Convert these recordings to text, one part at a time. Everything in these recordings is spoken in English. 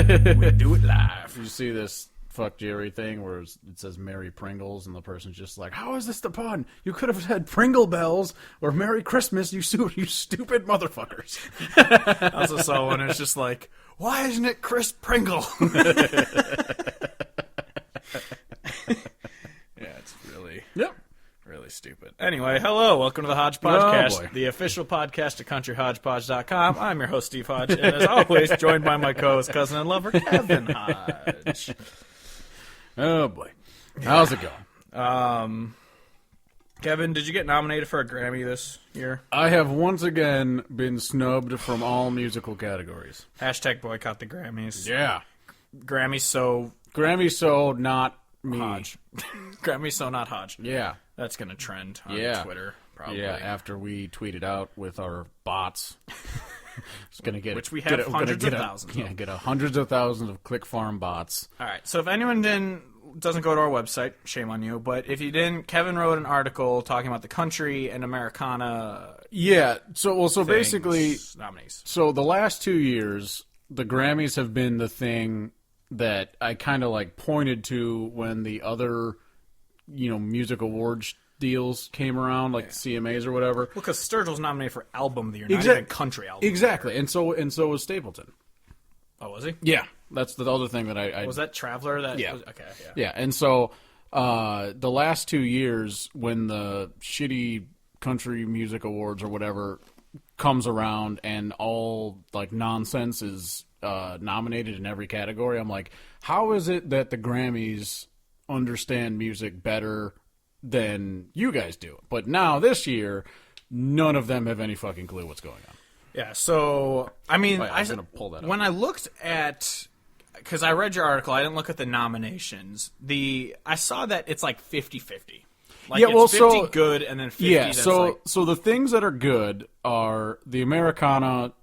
We do it live. You see this Fuck Jerry thing where it says Merry Pringles, and the person's just like, how is this the pun? You could have said Pringle Bells or Merry Christmas, you stupid motherfuckers. I also saw one, it's just like, why isn't it Chris Pringle? It's really... Yep. Really stupid. Anyway, hello, welcome to the Hodge Podcast, the official podcast at countryhodgepodge.com. I'm your host, Steve Hodge, and as always, joined by my co-host, cousin, and lover, Kevin Hodge. Oh, boy. How's it going? Kevin, did you get nominated for a Grammy this year? I have once again been snubbed from all musical categories. Hashtag boycott the Grammys. Yeah. Grammy so not me. Hodge. Grammy so not Hodge. Yeah. That's going to trend on Twitter, probably. Yeah, after we tweet it out with our bots. It's going to get... Which we have hundreds of thousands of. Yeah, get hundreds of thousands of click farm bots. All right, so if anyone doesn't go to our website, shame on you, but if you didn't, Kevin wrote an article talking about the country and Americana. Yeah, so basically... nominees. So the last 2 years, the Grammys have been the thing that I kind of like pointed to when the other... music awards deals came around, like CMAs or whatever. Well, because Sturgill's nominated for Album of the Year, not even Country Album. Exactly, and so was Stapleton. Oh, was he? Yeah, that's the other thing that I was that Traveler. That yeah, was, okay, yeah, and so the last 2 years when the shitty country music awards or whatever comes around and all like nonsense is nominated in every category, I'm like, how is it that the Grammys understand music better than you guys do? But now this year, none of them have any fucking clue what's going on. Yeah, so I mean, I was going to pull that up. When I looked at, because I read your article, I didn't look at the nominations. I saw that it's like 50-50. Like, it's 50 good and then 50 that's so the things that are good are the Americana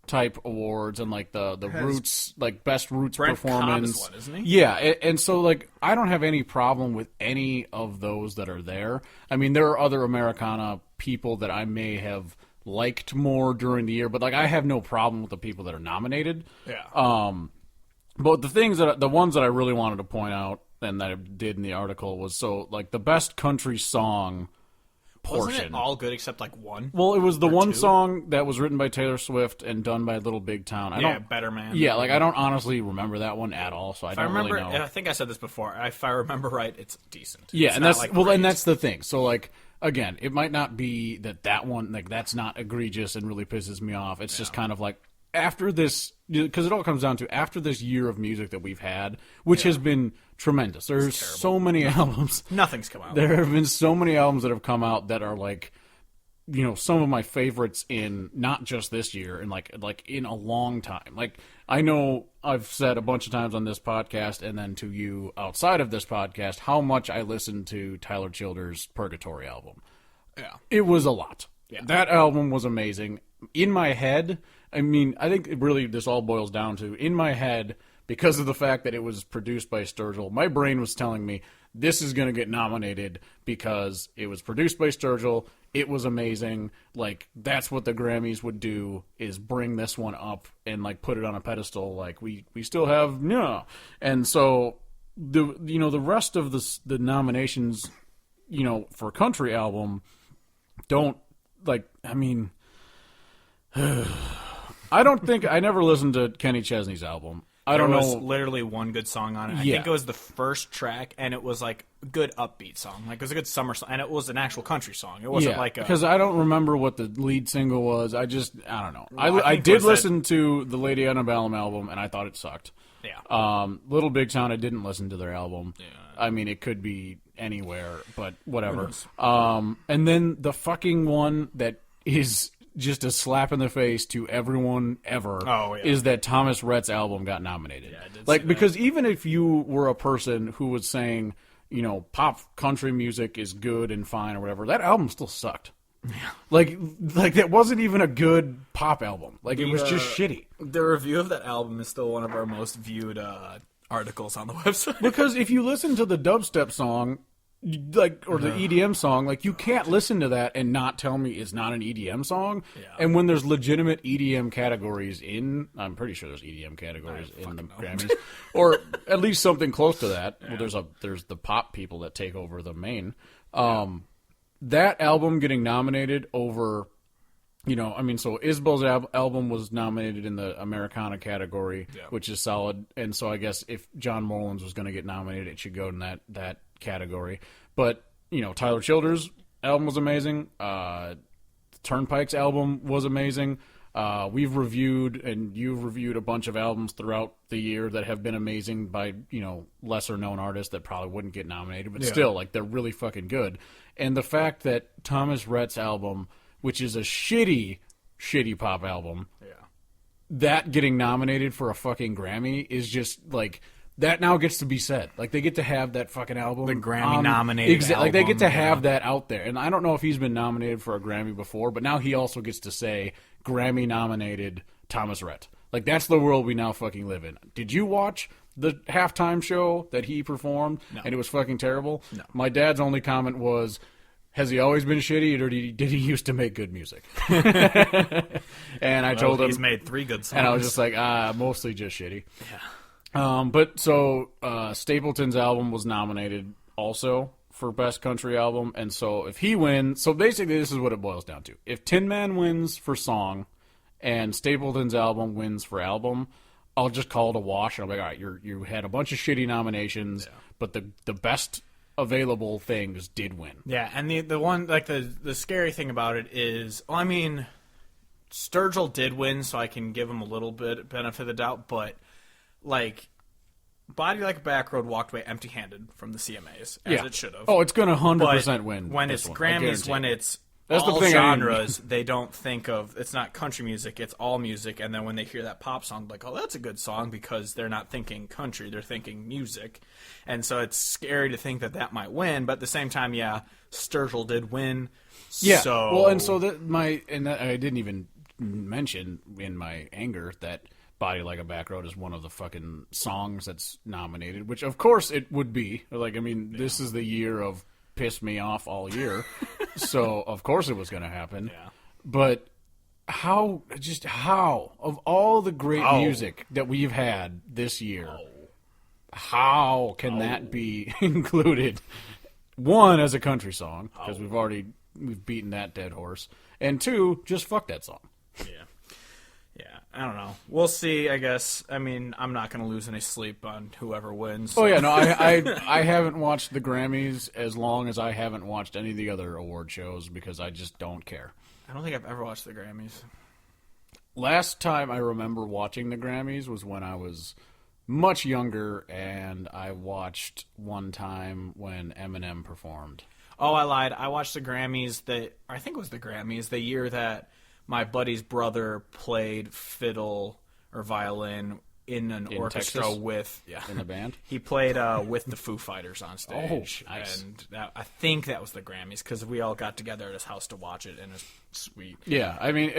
type awards and like the roots, like best roots Brent performance. Cobb's one, isn't he? Yeah, and so like I don't have any problem with any of those that are there. I mean, there are other Americana people that I may have liked more during the year, but like I have no problem with the people that are nominated. Yeah. But the ones that I really wanted to point out and that I did in the article was so like the best country song portion. Wasn't it all good except like one? Well, it was the one two? song that was written by Taylor Swift and done by Little Big Town. Better Man. Yeah, like I don't honestly remember that one at all, so I don't really know. I think I said this before. If I remember right, it's decent. Yeah, it's and that's like and that's the thing. So like again, it might not be that one like that's not egregious and really pisses me off. It's just kind of like after this, because it all comes down to after this year of music that we've had, which has been tremendous. There's so many albums. Nothing's come out. There have been so many albums that have come out that are like, some of my favorites in not just this year and like in a long time. Like I know I've said a bunch of times on this podcast and then to you outside of this podcast how much I listened to Tyler Childers' Purgatory album. Yeah. It was a lot. Yeah. That album was amazing. In my head, I mean, I think this all boils down to, in my head, because of the fact that it was produced by Sturgill, my brain was telling me, this is going to get nominated because it was produced by Sturgill, it was amazing, like, that's what the Grammys would do, is bring this one up and, like, put it on a pedestal, like, we still have, and so, the rest of the nominations, for country album, don't, like, I mean... I never listened to Kenny Chesney's album. There was literally one good song on it. I think it was the first track, and it was like a good upbeat song. Like it was a good summer song, and it was an actual country song. It wasn't because I don't remember what the lead single was. I don't know. Well, I did listen to the Lady Antebellum album, and I thought it sucked. Yeah. Little Big Town, I didn't listen to their album. Yeah. I mean, it could be anywhere, but whatever. And then the fucking one that is just a slap in the face to everyone ever is that Thomas Rhett's album got nominated. Yeah, I did see because even if you were a person who was saying, pop country music is good and fine or whatever, that album still sucked. Yeah. Like that wasn't even a good pop album. Like it was just shitty. The review of that album is still one of our most viewed articles on the website. Because if you listen to the dubstep song, like, or the EDM song, like, you can't listen to that and not tell me it's not an EDM song. Yeah. And when there's legitimate EDM categories I'm pretty sure there's EDM categories in the Grammys, or at least something close to that. Yeah. Well, there's the pop people that take over the main. That album getting nominated over, so Isabel's album was nominated in the Americana category, which is solid. And so I guess if John Moreland's was going to get nominated, it should go in that category. But, Tyler Childers' album was amazing. Turnpike's album was amazing. We've reviewed, and you've reviewed a bunch of albums throughout the year that have been amazing by, lesser known artists that probably wouldn't get nominated, but still, like, they're really fucking good. And the fact that Thomas Rhett's album, which is a shitty pop album, that getting nominated for a fucking Grammy is just, like, that now gets to be said. Like, they get to have that fucking album. The Grammy-nominated album. Like, they get to have that out there. And I don't know if he's been nominated for a Grammy before, but now he also gets to say Grammy-nominated Thomas Rhett. Like, that's the world we now fucking live in. Did you watch the halftime show that he performed? No. And it was fucking terrible? No. My dad's only comment was, has he always been shitty, or did he used to make good music? And I told him he's made 3 good songs. And I was just like, mostly just shitty. Yeah. But so Stapleton's album was nominated also for Best Country Album, and so if he wins, so basically this is what it boils down to. If Tin Man wins for song and Stapleton's album wins for album, I'll just call it a wash. And I'll be like, all right, you had a bunch of shitty nominations, but the best available things did win. Yeah, and the one, like, the scary thing about it is, well, I mean, Sturgill did win, so I can give him a little bit benefit of the doubt, but, like, Body Like a Back Road walked away empty-handed from the CMAs, as it should have. Oh, it's going to 100% win. When it's Grammys, when it's all genres, they don't think of, it's not country music, it's all music, and then when they hear that pop song, like, oh, that's a good song, because they're not thinking country, they're thinking music. And so it's scary to think that might win, but at the same time, Sturgill did win. Yeah, so... well, and so I didn't even mention in my anger that Body Like a Back Road is one of the fucking songs that's nominated, which of course it would be. Like, I mean, this is the year of piss me off all year, so of course it was going to happen. Yeah. But how, of all the great music that we've had this year, how can that be included? One, as a country song, because we've beaten that dead horse, and 2, just fuck that song. Yeah, I don't know. We'll see, I guess. I mean, I'm not going to lose any sleep on whoever wins. So. Oh, yeah, no, I haven't watched the Grammys as long as I haven't watched any of the other award shows because I just don't care. I don't think I've ever watched the Grammys. Last time I remember watching the Grammys was when I was much younger, and I watched one time when Eminem performed. Oh, I lied. I watched the Grammys, I think it was the Grammys, the year that my buddy's brother played fiddle or violin in an orchestra Texas? In the band. He played with the Foo Fighters on stage. Oh, nice. And I think that was the Grammys because we all got together at his house to watch it, and it was sweet. Yeah, I mean,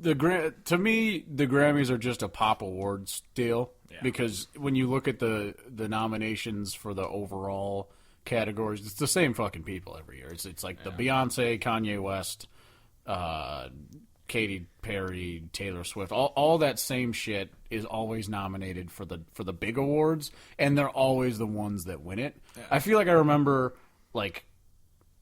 to me, the Grammys are just a pop awards deal because when you look at the nominations for the overall categories, it's the same fucking people every year. It's like the Beyonce, Kanye West, Katy Perry, Taylor Swift, all that same shit is always nominated for the big awards, and they're always the ones that win it. Yeah. I feel like I remember, like,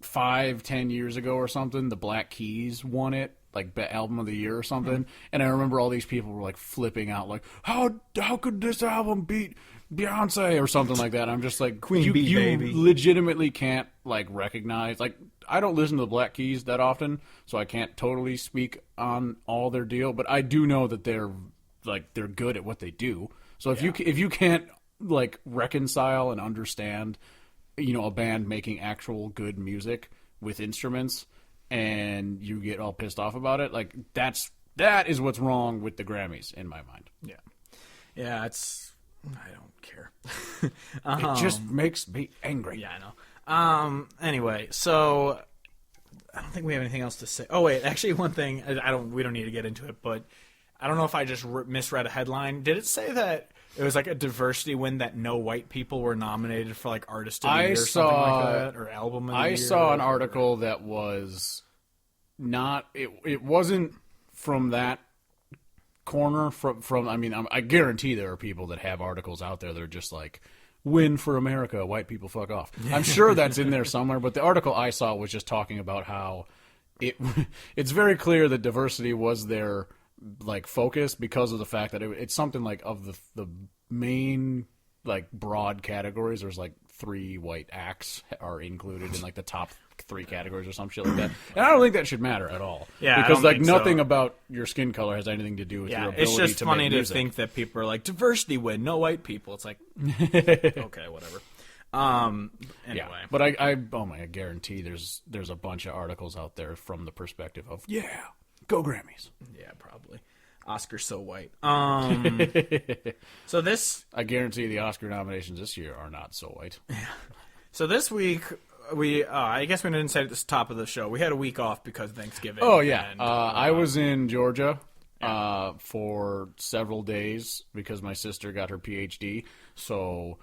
5-10 years ago or something, the Black Keys won it, like, album of the year or something, and I remember all these people were, like, flipping out, like, how could this album beat Beyonce or something like that? I'm just like, Queen Bee, baby. You legitimately can't, like, recognize, like, I don't listen to the Black Keys that often, so I can't totally speak on all their deal, but I do know that they're good at what they do. So if you can't, like, reconcile and understand, a band making actual good music with instruments, and you get all pissed off about it, like, that is what's wrong with the Grammys in my mind. Yeah, I don't care. It just makes me angry. Yeah, I know. Anyway, so I don't think we have anything else to say. Oh wait, actually, one thing we don't need to get into it, but I don't know if I just misread a headline. Did it say that It was like a diversity win that no white people were nominated for like artist of the year or something like that, or album of the year. I saw an article that was not. It wasn't from that corner. From I mean, I guarantee there are people that have articles out there that are just like, "Win for America, white people fuck off." I'm sure that's in there somewhere. But the article I saw was just talking about how it's very clear that diversity was their like focus because of the fact that it's something like of the main like broad categories. There's like 3 white acts are included in like the top 3 categories or some shit like that. And I don't think that should matter at all. Yeah, because like nothing about your skin color has anything to do with your ability to make music. It's just funny to think that people are like, diversity win, no white people. It's like, okay, whatever. Anyway, yeah, but I guarantee there's a bunch of articles out there from the perspective of go Grammys. Yeah, probably. Oscar's so white. So this, I guarantee the Oscar nominations this year are not so white. So this week we I guess we didn't say at the top of the show, we had a week off because of Thanksgiving. Oh yeah, and, I was in Georgia for several days because my sister got her PhD, so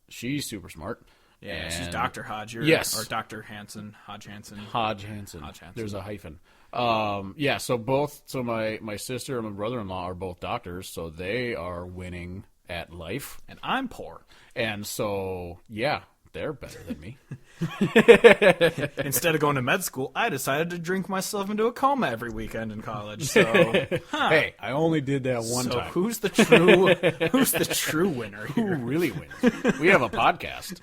she's super smart. Yeah, and she's Dr. Hodge. Yes. Or Dr. Hansen. Hodge Hansen. Hodge Hansen. There's a hyphen. So my sister and my brother-in-law are both doctors, so they are winning at life. And I'm poor. And so, yeah, they're better than me. Instead of going to med school, I decided to drink myself into a coma every weekend in college. So, Hey, I only did that one time. Who's the true winner here? Who really wins? We have a podcast.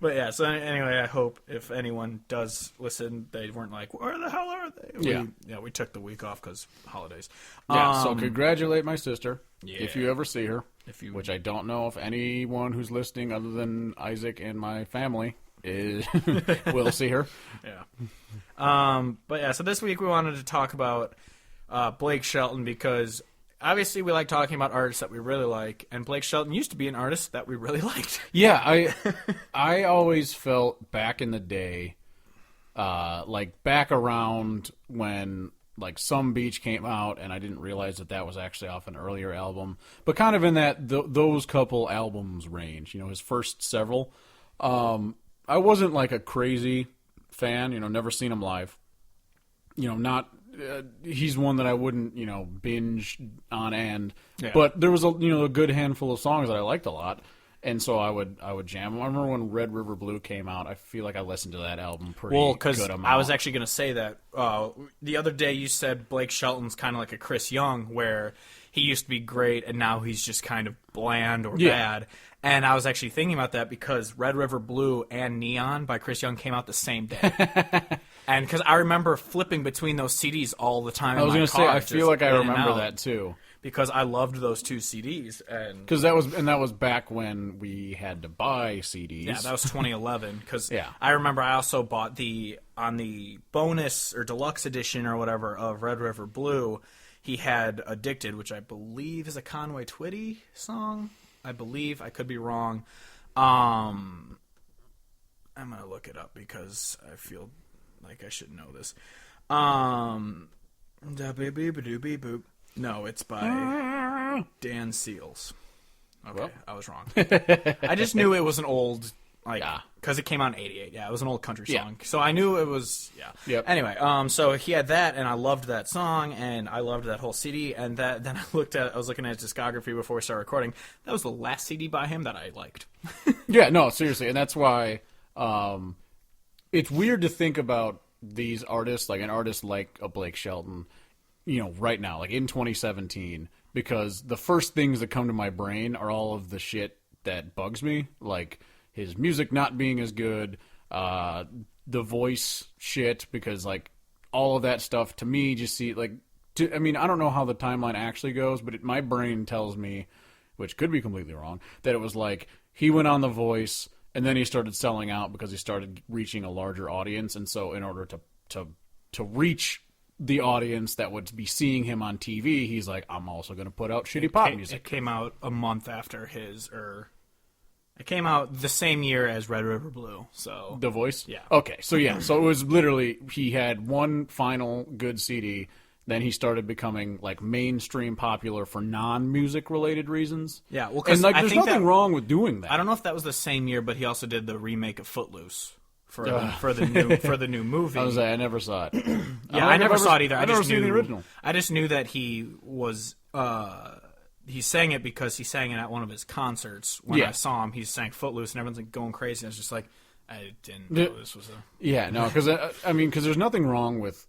But yeah, so anyway, I hope if anyone does listen, they weren't like, where the hell are they? We took the week off because holidays. Yeah, so congratulate my sister if you ever see her, which I don't know if anyone who's listening other than Isaac and my family will see her. Yeah. But yeah, so this week we wanted to talk about Blake Shelton because obviously we like talking about artists that we really like, and Blake Shelton used to be an artist that we really liked. Yeah, I always felt back in the day, like back around when like Some Beach came out, and I didn't realize that was actually off an earlier album, but kind of in that those couple albums range, his first several. I wasn't like a crazy fan, never seen him live. Not he's one that I wouldn't, binge on end. Yeah. But there was a good handful of songs that I liked a lot, and so I would jam them. I remember when Red River Blue came out. I feel like I listened to that album pretty good amount. I was actually going to say that the other day. You said Blake Shelton's kind of like a Chris Young, where he used to be great and now he's just kind of bland or bad. And I was actually thinking about that because Red River Blue and Neon by Chris Young came out the same day. And because I remember flipping between those CDs all the time. I was going to say, I feel like I remember that too. Because I loved those 2 CDs. Because that was back when we had to buy CDs. Yeah, that was 2011. Because I remember I also bought on the bonus or deluxe edition or whatever of Red River Blue, he had Addicted, which I believe is a Conway Twitty song. I believe. I could be wrong. I'm going to look it up because I feel like I should know this. No, it's by Dan Seals. Okay, well. I was wrong. I just knew it was an old, because it came out in '88. Yeah, it was an old country song. So I knew it was, Yep. Anyway, so he had that, and I loved that song, and I loved that whole CD. And then I was looking at his discography before we started recording. That was the last CD by him that I liked. Yeah, no, seriously, and that's why it's weird to think about these artists, like an artist like a Blake Shelton, right now, like in 2017, because the first things that come to my brain are all of the shit that bugs me, like his music not being as good, the voice shit, because like all of that stuff to me just I don't know how the timeline actually goes, but my brain tells me, which could be completely wrong, that it was like he went on The Voice and then he started selling out because he started reaching a larger audience, and so in order to reach the audience that would be seeing him on TV, he's like, I'm also going to put out shitty pop music. It came out a month after it came out the same year as Red River Blue. So The Voice? Yeah. Okay, so yeah, so it was literally, he had one final good CD, then he started becoming like mainstream popular for non-music related reasons. Yeah, well, and like there's nothing wrong with doing that. I don't know if that was the same year, but he also did the remake of Footloose for the new movie. I never saw it. Yeah, I never saw it either. I never seen the original. I just knew that he was. He sang it because he sang it at one of his concerts. When I saw him, he sang Footloose, and everyone's like going crazy. I was just like, I didn't know this was a. Yeah, no, because because there's nothing wrong with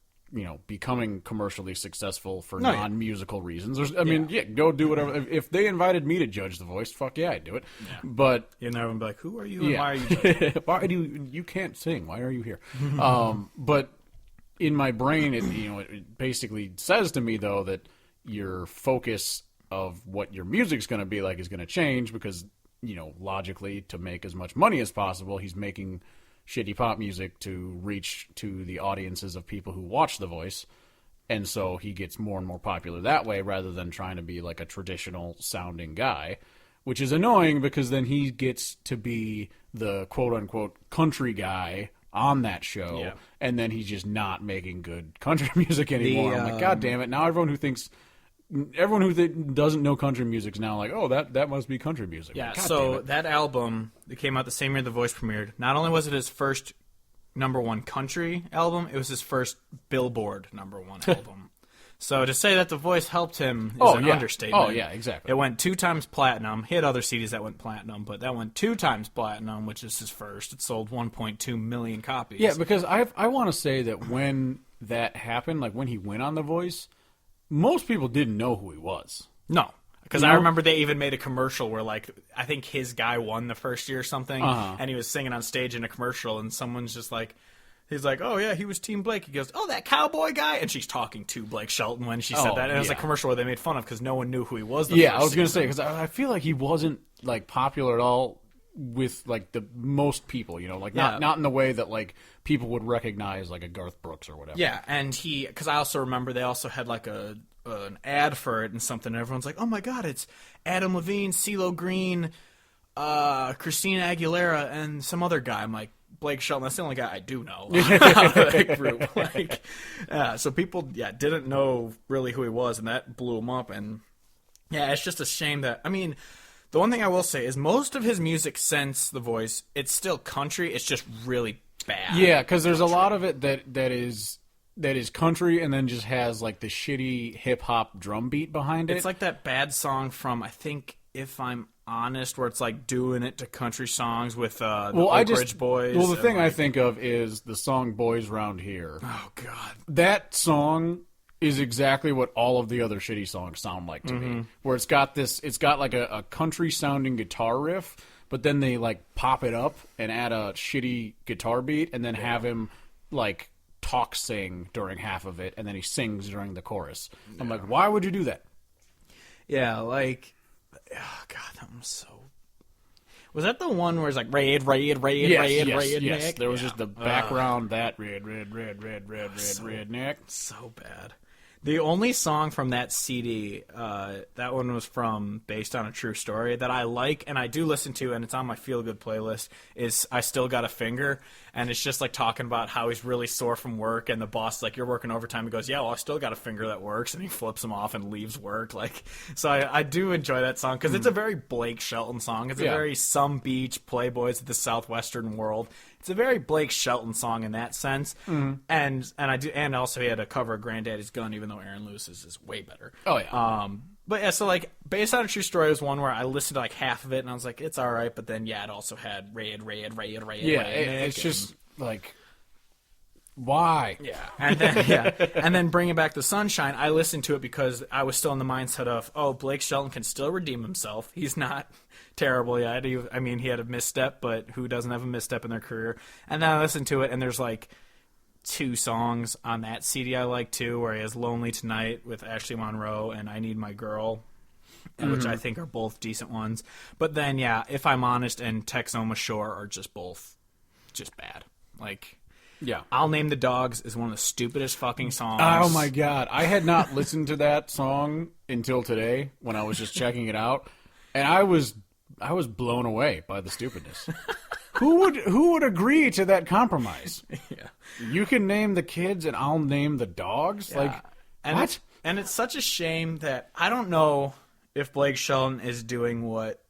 becoming commercially successful for non-musical reasons. Go do whatever. If they invited me to judge The Voice, fuck yeah, I'd do it. Yeah. But you'd never be like, who are you and why are you judging? Why do you can't sing? Why are you here? But in my brain, it basically says to me though that your focus of what your music's going to be like is going to change because logically to make as much money as possible, he's making shitty pop music to reach to the audiences of people who watch The Voice, and so he gets more and more popular that way rather than trying to be like a traditional sounding guy, which is annoying because then he gets to be the quote-unquote country guy on that show, and then he's just not making good country music anymore. I'm like, God damn it, now everyone who doesn't know country music is now like, oh, that must be country music. Yeah, so that album that came out the same year The Voice premiered, not only was it his first #1 country album, it was his first Billboard #1 album. So to say that The Voice helped him is an understatement. Oh, yeah, exactly. It went 2 times platinum. He had other CDs that went platinum, but that went 2 times platinum, which is his first. It sold 1.2 million copies. Yeah, because I want to say that when that happened, like when he went on The Voice, most people didn't know who he was. No, because I remember they even made a commercial where, like, I think his guy won the first year or something, and he was singing on stage in a commercial, and someone's just like, he's like, oh, yeah, he was Team Blake. He goes, oh, that cowboy guy? And she's talking to Blake Shelton when she said that. And it was a commercial where they made fun of because no one knew who he was. I was going to say, because I feel like he wasn't, like, popular at all with, like, the most people, not in the way that, like, people would recognize, like, a Garth Brooks or whatever. Yeah, and because I also remember they also had, like, an ad for it and something, and everyone's like, oh, my God, it's Adam Levine, CeeLo Green, Christina Aguilera, and some other guy. I'm like, Blake Shelton, that's the only guy I do know out of that group. Like, so people, didn't know really who he was, and that blew him up, and, it's just a shame that, the one thing I will say is most of his music since The Voice, it's still country. It's just really bad. Yeah, because there's a lot of it that is country and then just has like the shitty hip hop drum beat behind it. It's like that bad song from I think If I'm Honest, where it's like doing it to country songs with the Oak Ridge Boys. Well, the thing I think of is the song "Boys Round Here." Oh God, that song is exactly what all of the other shitty songs sound like to me. Where it's got like a country sounding guitar riff, but then they like pop it up and add a shitty guitar beat, and then have him like talk sing during half of it, and then he sings during the chorus. I'm like, why would you do that? Yeah, like, oh God, that was so. Was that the one where it's like raid, yes. Nick? There was just the background that red neck. So bad. The only song from that CD, that one was from Based on a True Story, that I like and I do listen to, and it's on my Feel Good playlist, is I Still Got a Finger. And it's just like talking about how he's really sore from work, and the boss is like, you're working overtime. He goes, yeah, well, I still got a finger that works, and he flips him off and leaves work. Like, so I do enjoy that song because it's a very Blake Shelton song. It's a very Some Beach, Playboys of the Southwestern World. It's a very Blake Shelton song in that sense, and I do, and also he had a cover of Granddaddy's Gun, even though Aaron Lewis's is way better. Oh yeah. But yeah, so like Based on a True Story was one where I listened to like half of it and I was like, it's all right, but then it also had raid. Yeah, it's just like, why? Yeah, and then Bringing Back the Sunshine. I listened to it because I was still in the mindset of, oh, Blake Shelton can still redeem himself. He's not terrible yet. He had a misstep, but who doesn't have a misstep in their career? And then I listened to it, and there's like 2 songs on that CD I like too, where he has Lonely Tonight with Ashley Monroe and I Need My Girl, which I think are both decent ones. But then, If I'm Honest and Texoma Shore are just both just bad. Like, I'll Name the Dogs is one of the stupidest fucking songs. Oh my God. I had not listened to that song until today when I was just checking it out, and I was blown away by the stupidness. Who would agree to that compromise? Yeah. You can name the kids and I'll name the dogs? Yeah. Like, And What? It's such a shame that I don't know if Blake Shelton is doing what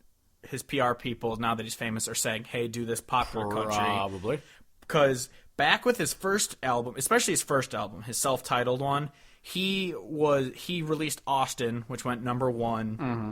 his PR people, now that he's famous, are saying, hey, do this popular country. Probably. Because back with his first album, especially his first album, his self-titled one, he released Austin, which went number 1. Mm-hmm.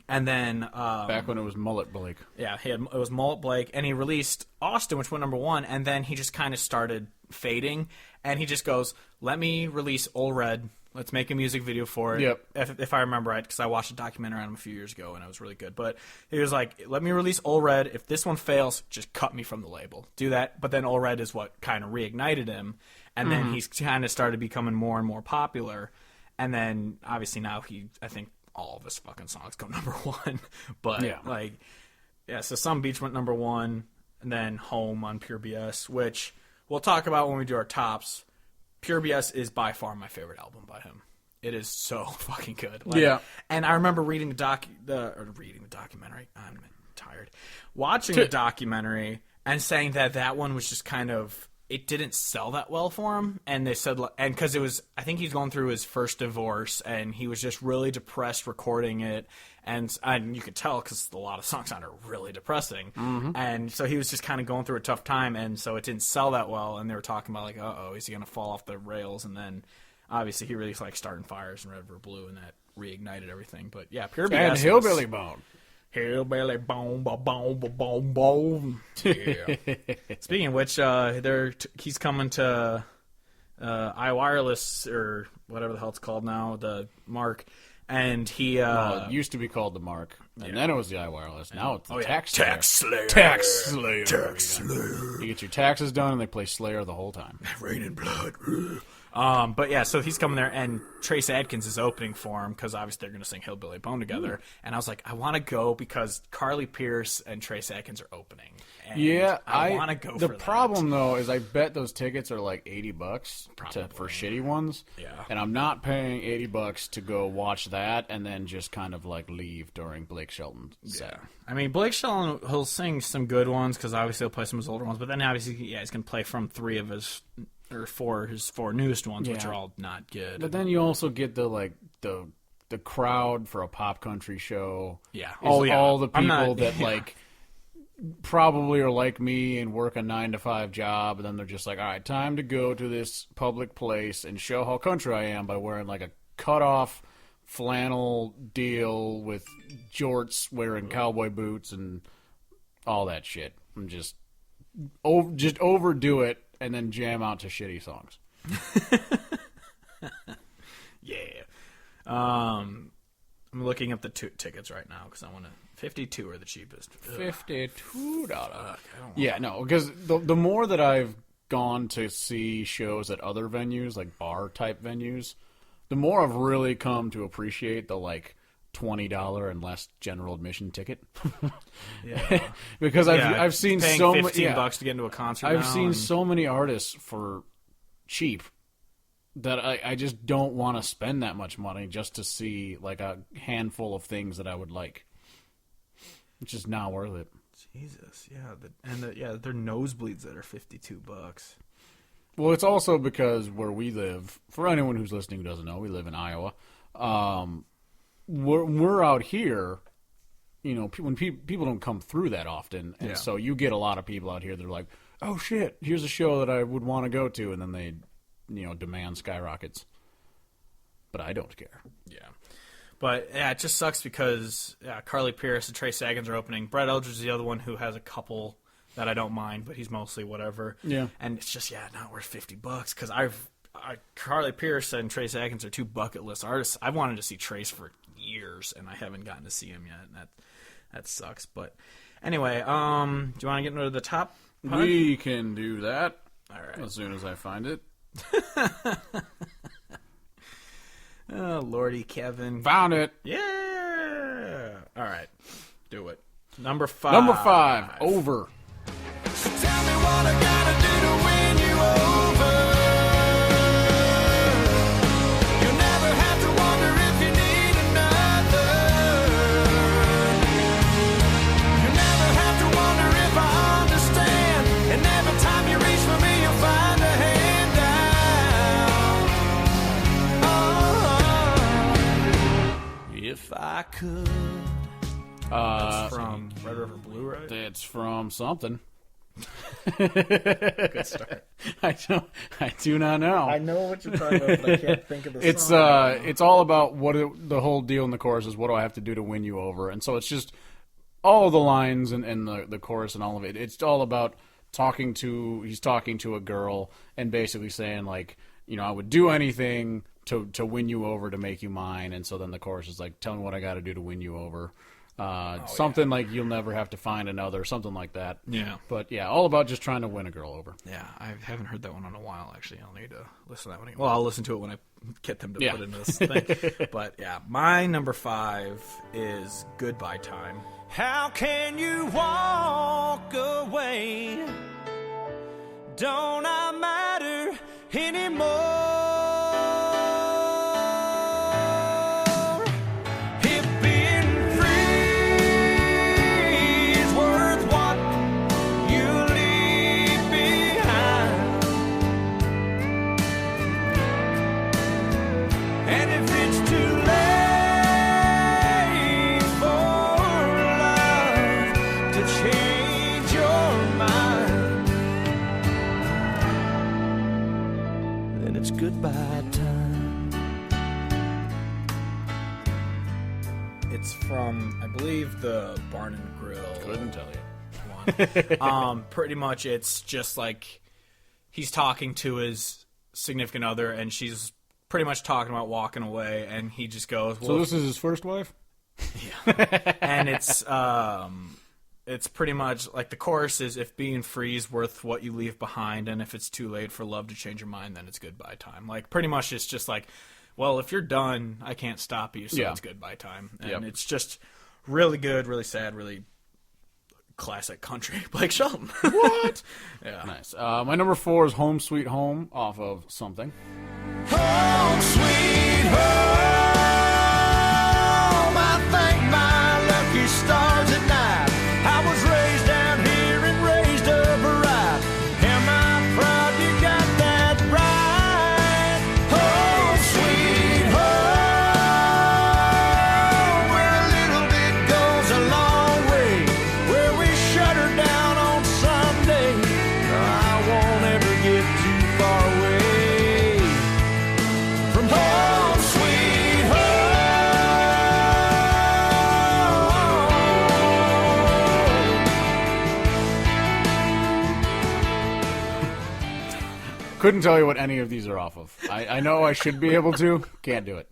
And then back when it was Mullet Blake. Yeah, it was Mullet Blake, and he released Austin, which went number 1, and then he just kind of started fading, and he just goes, let me release Ol' Red. Let's make a music video for it. Yep. If I remember right, because I watched a documentary on him a few years ago, and it was really good. But he was like, let me release Ol' Red. If this one fails, just cut me from the label. Do that. But then Ol' Red is what kind of reignited him, and then he's kind of started becoming more and more popular. And then, obviously, now I think all of his fucking songs go number 1. But, so Some Beach went number 1, and then Home on Pure BS, which we'll talk about when we do our tops. Pure BS is by far my favorite album by him. It is so fucking good. And I remember reading the documentary. I'm tired. Watching the documentary and saying that one was just kind of, it didn't sell that well for him. And they said, and because I think he's going through his first divorce, and he was just really depressed recording it. And you could tell because a lot of songs on it are really depressing. Mm-hmm. And so he was just kind of going through a tough time, and so it didn't sell that well. And they were talking about, like, uh-oh, is he going to fall off the rails? And then, obviously, he released, like, Starting Fires and Red River Blue, and that reignited everything. But, yeah, Pure BS. And Hillbilly Bone. Hillbilly Bone, bone, bone, bone. Yeah. Speaking of which, he's coming to iWireless, or whatever the hell it's called now, the Mark. And he it used to be called the Mark, and then it was the iWireless. Now it's the Tax Slayer. Tax Slayer. You get your taxes done, and they play Slayer the whole time. Rain and Blood. But yeah, so he's coming there, and Trace Adkins is opening for him, because obviously they're going to sing Hillbilly Bone together. And I was like, I want to go because Carly Pearce and Trace Adkins are opening. And I want to go for that. The problem, though, is I bet those tickets are like $80 for shitty ones. Yeah. And I'm not paying $80 to go watch that and then just kind of like leave during Blake Shelton's set. Yeah. I mean, Blake Shelton, he'll sing some good ones, because obviously he'll play some of his older ones, but then obviously, he's going to play from his four newest ones, which are all not good. But then you also get the crowd for a pop country show. Yeah. All the people that probably are like me and work a 9-to-5 job, and then they're just like, all right, time to go to this public place and show how country I am by wearing like a cut-off flannel deal with jorts, wearing cowboy boots and all that shit. And just overdo it and then jam out to shitty songs. Yeah. I'm looking up the tickets right now because I want to. 52 are the cheapest. $52. Yeah, no, because the more that I've gone to see shows at other venues, like bar type venues, the more I've really come to appreciate the like $20 and less general admission ticket. Yeah, because I've seen so many $15 to get into a concert. I've seen so many artists for cheap that I just don't want to spend that much money just to see like a handful of things that I would like. It's just not worth it. Jesus, yeah, they're nosebleeds that are $52. Well, it's also because where we live, for anyone who's listening who doesn't know, we live in Iowa. We're out here, you know, when people don't come through that often, and so you get a lot of people out here that are like, oh shit, here's a show that I would want to go to, and then they, you know, demand skyrockets. But I don't care. Yeah. But, yeah, it just sucks because Carly Pearce and Trace Adkins are opening. Brett Eldredge is the other one who has a couple that I don't mind, but he's mostly whatever. Yeah. And it's just, not worth $50 because Carly Pearce and Trace Adkins are two bucket list artists. I wanted to see Trace for years, and I haven't gotten to see him yet, and that sucks. But anyway, do you want to get into the top part? We can do that. All right. As soon as I find it. Oh, Lordy, Kevin. Found it. Yeah. All right. Do it. Number 5. Number 5. Over. So tell me what I gotta do to win you over. You'll never have to wonder if you need another. You'll never have to wonder if I understand. And every time you reach for me, you'll find a hand out. Oh. could. That's from Red River Blue, right? It's from something. Good start. I do not know. I know what you're talking about, but I can't think of the song. It's all about the whole deal in the chorus is what do I have to do to win you over, and so it's just all of the lines and the chorus and all of it. It's all about he's talking to a girl and basically saying like, you know, I would do anything to win you over, to make you mine, and so then the chorus is like, tell me what I got to do to win you over. Something like you'll never have to find another, something like that. Yeah. But yeah, all about just trying to win a girl over. Yeah, I haven't heard that one in a while, actually. I'll need to listen to that one again. Well, I'll listen to it when I get them to put into this thing. But yeah, my number 5 is Goodbye Time. How can you walk away? Don't I matter anymore? Goodbye time. It's from, I believe, the Barn and Grill. Couldn't tell you. One. Pretty much, it's just like he's talking to his significant other, and she's pretty much talking about walking away, and he just goes, well, so this is his first wife? Yeah. And it's pretty much like the chorus is, if being free is worth what you leave behind, and if it's too late for love to change your mind, then it's goodbye time. Like, pretty much it's just like, well, if you're done, I can't stop you, so it's goodbye time. And it's just really good, really sad, really classic country. Blake Shelton. What? Yeah. Nice. My number 4 is Home Sweet Home off of something. Home sweet home, I thank my lucky stars at night. I was raised down here and raised up right. Am I proud you got that right? Home sweet home, where a little bit goes a long way, where we shut her down on Sunday. I won't ever get too far away from home sweet home. Couldn't tell you what any of these are off of. I know I should be able to. Can't do it.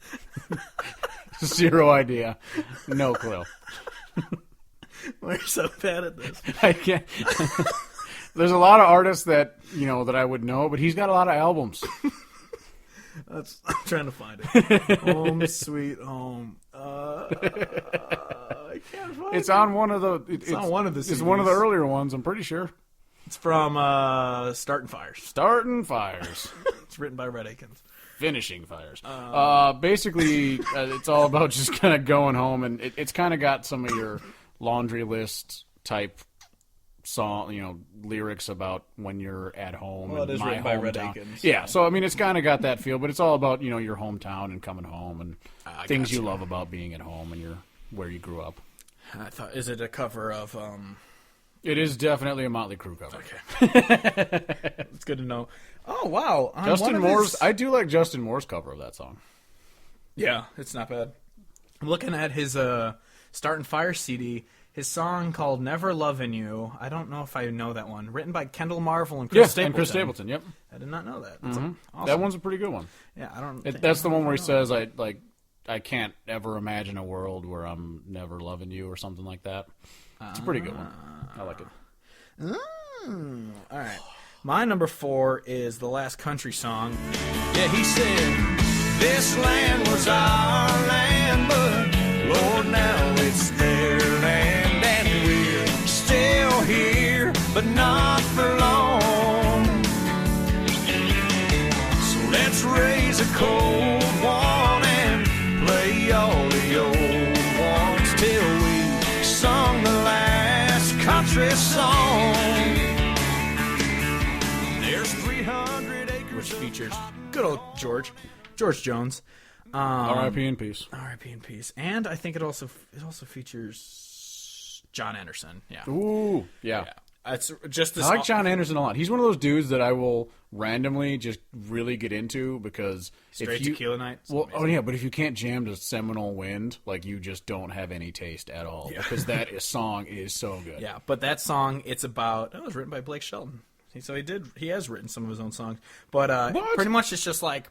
Zero idea. No clue. We're so bad at this. I can't. There's a lot of artists that, you know, that I would know, but he's got a lot of albums. I'm trying to find it. Home sweet home. I can't find it. It's on one of the. It's on one of the CDs. It's one of the earlier ones, I'm pretty sure. It's from Startin' Fires. Startin' Fires. It's written by Red Akins. Finishing Fires. Basically, it's all about just kind of going home, and it's kind of got some of your laundry list type song, you know, lyrics about when you're at home. Well, and it is my written by Red hometown. Akins. Yeah, so I mean, it's kind of got that feel, but it's all about, you know, your hometown and coming home and things you love about being at home and where you grew up. I thought, is it a cover of? It is definitely a Motley Crue cover. Okay, it's good to know. Oh wow, Justin Moore's. I do like Justin Moore's cover of that song. Yeah, it's not bad. I'm looking at his Startin' Fire CD. His song called "Never Lovin' You." I don't know if I know that one. Written by Kendall Marvel and Chris Stapleton. And Chris Stapleton. Yep. I did not know that. That's awesome. That one's a pretty good one. Yeah, I don't. That's the one where he says, I can't ever imagine a world where I'm never loving you," or something like that. It's a pretty good one. I like it. All right. My number 4 is the last country song. Yeah, he said, this land was our land, but Lord, now it's their land, and we're still here, but not for long. So let's raise a cold one and play all the old ones till we sung the last country song. There's 300 acres which features good old George Jones. R.I.P. in peace. R.I.P. in peace. And I think it also features John Anderson. Yeah. Ooh, yeah. It's just this. I like John Anderson a lot. He's one of those dudes that I will randomly just really get into because Straight Tequila Night. Well, oh yeah, but if you can't jam to Seminole Wind, like you just don't have any taste at all because that song is so good. Yeah, but that song, it was written by Blake Shelton. He has written some of his own songs, but pretty much it's just like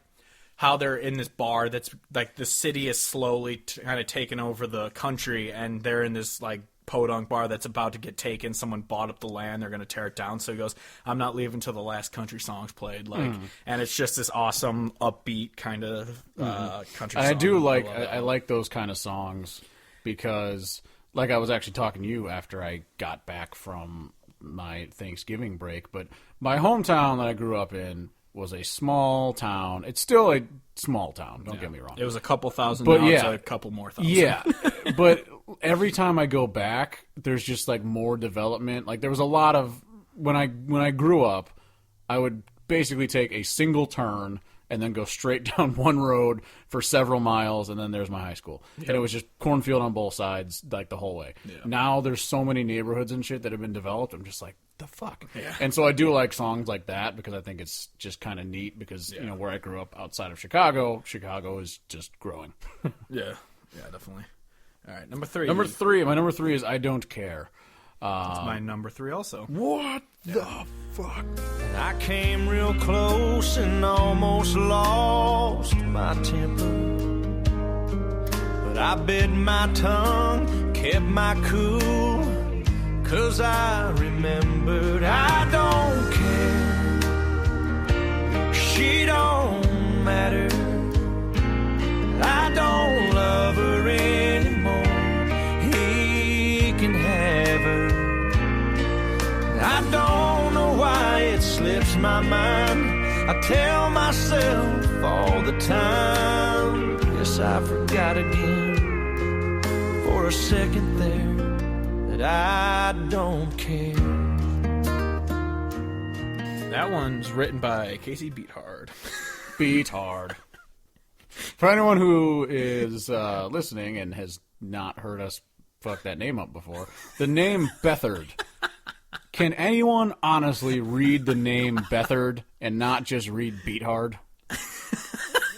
how they're in this bar that's like the city is slowly kind of taking over the country, and they're in this like podunk bar that's about to get taken. Someone bought up the land, they're going to tear it down. So he goes, I'm not leaving till the last country song's played. Like, and it's just this awesome upbeat kind of country and song. I do like I like those kind of songs because like I was actually talking to you after I got back from my Thanksgiving break, but my hometown that I grew up in was a small town. It's still a small town, don't get me wrong. It was a couple thousand, but now it's a couple more thousand. Yeah, but every time I go back, there's just like more development. Like there was a lot of when I grew up, I would basically take a single turn and then go straight down one road for several miles, and then there's my high school. Yep. And it was just cornfield on both sides, like the whole way. Yep. Now there's so many neighborhoods and shit that have been developed. I'm just like, the fuck? Yeah. And so I do like songs like that because I think it's just kind of neat because, you know, where I grew up outside of Chicago is just growing. Yeah, definitely. All right, number three. My number three is I Don't Care. That's my number 3 also. What the fuck? And I came real close and almost lost my temper, but I bit my tongue, kept my cool, 'cause I remembered I don't care, she don't matter, I don't love her anymore, he can have her. I don't know why it slips my mind, I tell myself all the time, yes, I forgot again, for a second there, that I don't care. That one's written by Casey Beathard. Beathard. For anyone who is listening and has not heard us fuck that name up before, the name Beathard. Can anyone honestly read the name Beathard and not just read Beathard?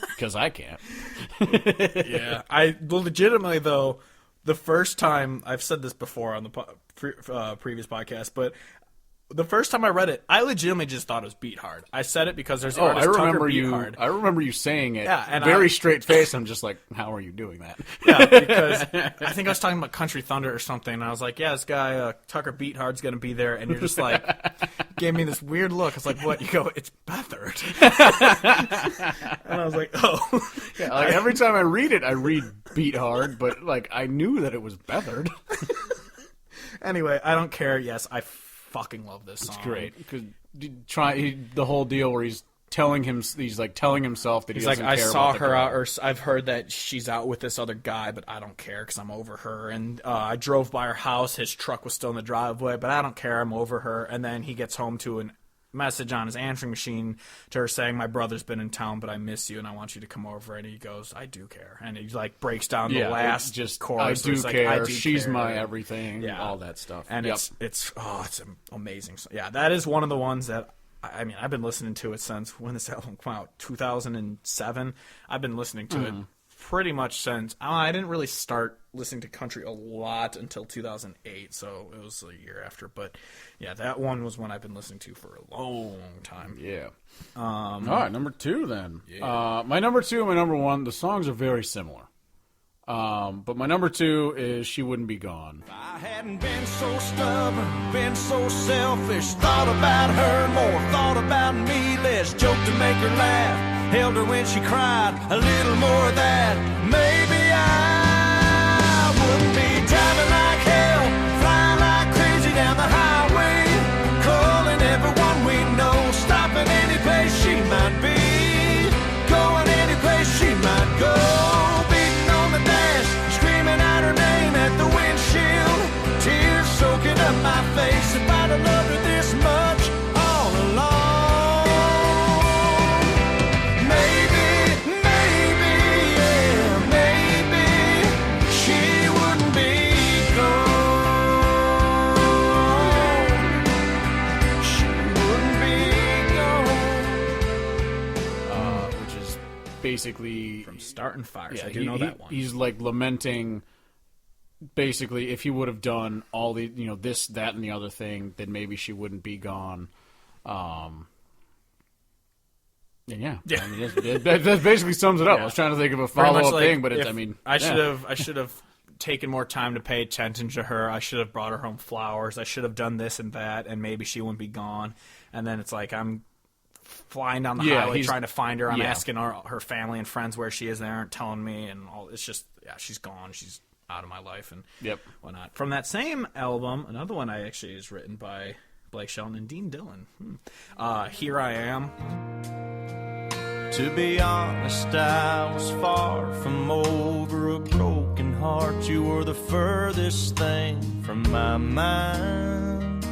Because I can't. Yeah. Legitimately, though, the first time, I've said this before on the previous podcast, but the first time I read it, I legitimately just thought it was Beathard. I said it because there's the artist Tucker Beathard. I remember you saying it very straight face. I'm just like, how are you doing that? Yeah, because I think I was talking about Country Thunder or something, and I was like, yeah, this guy, Tucker Beathard's going to be there, and you're just like, gave me this weird look. I was like, what? You go, it's Beathard. And I was like, oh. Yeah, like every time I read it, I read Beathard, but like I knew that it was Beathard. Anyway, I don't care. Yes, I fucking love this song. It's great. The whole deal where he's telling himself that he doesn't care. I saw her out, or I've heard that she's out with this other guy, but I don't care because I'm over her. And I drove by her house. His truck was still in the driveway, but I don't care. I'm over her. And then he gets home to a message on his answering machine to her saying, my brother's been in town, but I miss you and I want you to come over. And he goes, I do care. And he like breaks down the last chorus. I do care. She's my everything. Yeah. All that stuff. And it's amazing. So, yeah, that is one of the ones that, I mean, I've been listening to it since when this album came out, 2007. I've been listening to it pretty much since. I didn't really start listening to country a lot until 2008, so it was a year after. But yeah, that one was one I've been listening to for a long time. Yeah. All right, number 2 then. Yeah. My number 2 and my number 1, the songs are very similar. But my number 2 is She Wouldn't Be Gone. If I hadn't been so stubborn, been so selfish, thought about her more, thought about me less, joked to make her laugh, held her when she cried, a little more of that, maybe I wouldn't be driving like hell, flying like crazy down the highway, calling everyone we know, stopping any place she might be, going any place she might go. Soaking up my face, if I'd have loved her this much all along. Maybe, yeah. basically From Starting Fires. yeah, I do know that one. He's like lamenting. Basically, if he would have done all the this, that, and the other thing, then maybe she wouldn't be gone. And yeah. I mean, that basically sums it up. Yeah. I was trying to think of a follow-up thing, but I should have taken more time to pay attention to her. I should have brought her home flowers. I should have done this and that, and maybe she wouldn't be gone. And then it's like I'm flying down the highway trying to find her. I'm asking her family and friends where she is, and they aren't telling me. And all it's just she's gone. She's out of my life and whatnot. From that same album, another one I actually is written by Blake Shelton and Dean Dillon. Here I Am. To be honest, I was far from over a broken heart. You were the furthest thing from my mind.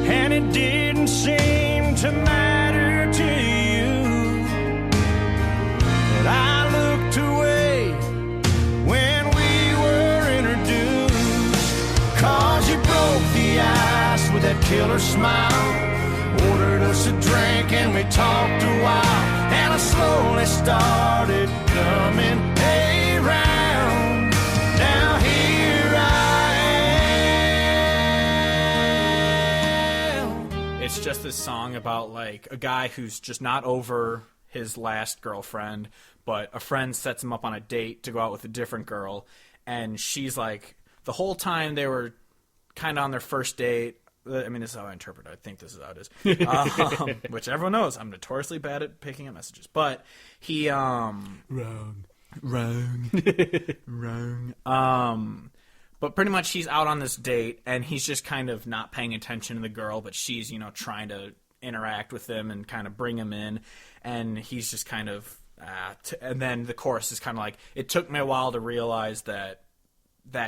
And it didn't seem to matter to you that I looked away when we were introduced. 'Cause you broke the ice with that killer smile, ordered us a drink and we talked a while, and I slowly started coming around. Now here I am. It's just this song about like a guy who's just not over his last girlfriend, but a friend sets him up on a date to go out with a different girl, and she's like, the whole time they were kind of on their first date. I mean, this is how I interpret it. I think this is how it is. Which everyone knows. I'm notoriously bad at picking up messages. But he... Wrong. But pretty much he's out on this date, and he's just kind of not paying attention to the girl, but she's, trying to interact with him and kind of bring him in. And he's just kind of... and then the chorus is kind of like, it took me a while to realize that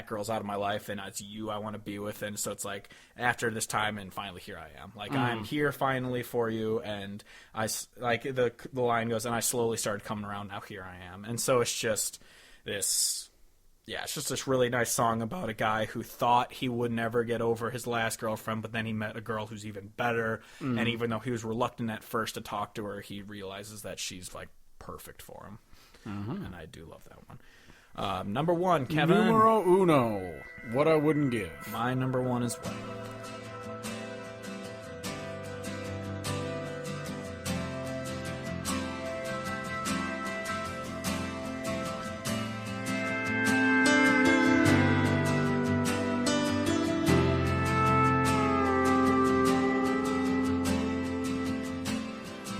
girl's out of my life and it's you I want to be with. And so it's like after this time and finally here I am, like I'm here finally for you. And I like the line goes, and I slowly started coming around, now here I am. And so it's just this it's just this really nice song about a guy who thought he would never get over his last girlfriend, but then he met a girl who's even better. And even though he was reluctant at first to talk to her, he realizes that she's like perfect for him. And I do love that one. Number one, Kevin. Numero uno. What I wouldn't give. My number one is what?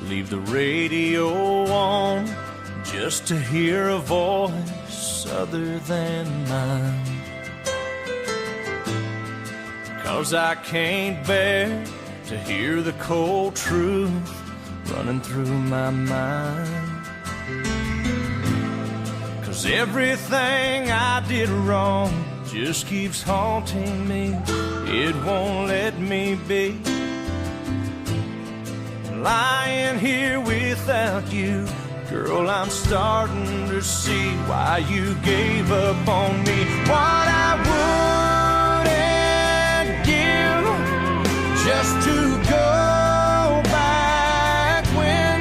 Leave the radio on just to hear a voice other than mine. 'Cause I can't bear to hear the cold truth running through my mind. 'Cause everything I did wrong just keeps haunting me. It won't let me be. Lying here without you, girl, I'm starting to see why you gave up on me. What I wouldn't give just to go back when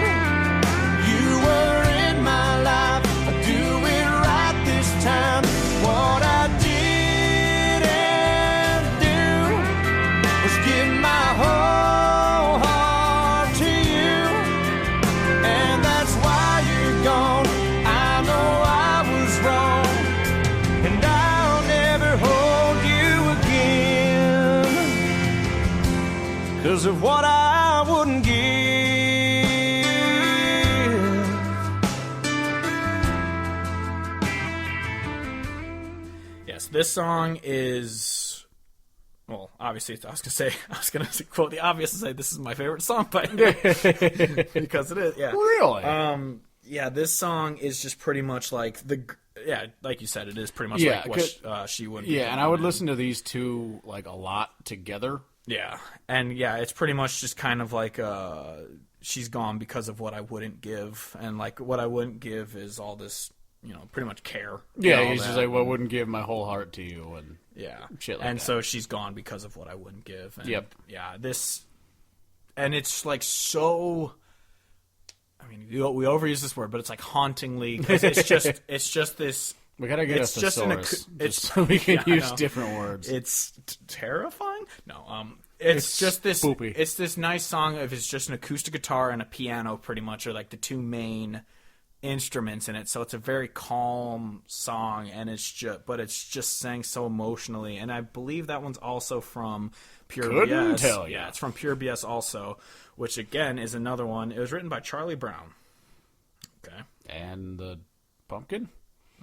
you were in my life. I'd do it right this time. What I didn't do was give my whole heart to you, and that's why you're gone. I know I was wrong, and I'll never hold you again 'cause of what I wouldn't give. Yes, this song is, well, obviously, I was gonna quote the obvious and say this is my favorite song by because it is. Yeah, Really? This song is just pretty much like like you said, it is pretty much like what she would. Yeah, and I would listen to these two like a lot together. Yeah, and it's pretty much just kind of like she's gone because of what I wouldn't give, and like what I wouldn't give is all this, pretty much care. Yeah, he's just like, well, I wouldn't give my whole heart to you, and yeah, shit like and that. so she's gone because of what I wouldn't give. And Yep. Yeah, this it's like so. I mean, we overuse this word, but it's like hauntingly because it's just this. We gotta get it's a just thesaurus, it's so we can use know. different words. It's terrifying. No, it's just this. Spoopy. It's this nice song of it's just an acoustic guitar and a piano, pretty much, are like the two main instruments in it. So it's a very calm song, and it's just sang so emotionally. And I believe that one's also from Pure Couldn't BS. tell ya. Yeah, it's from Pure BS also, which again is another one. It was written by Charlie Brown. Okay. And the pumpkin?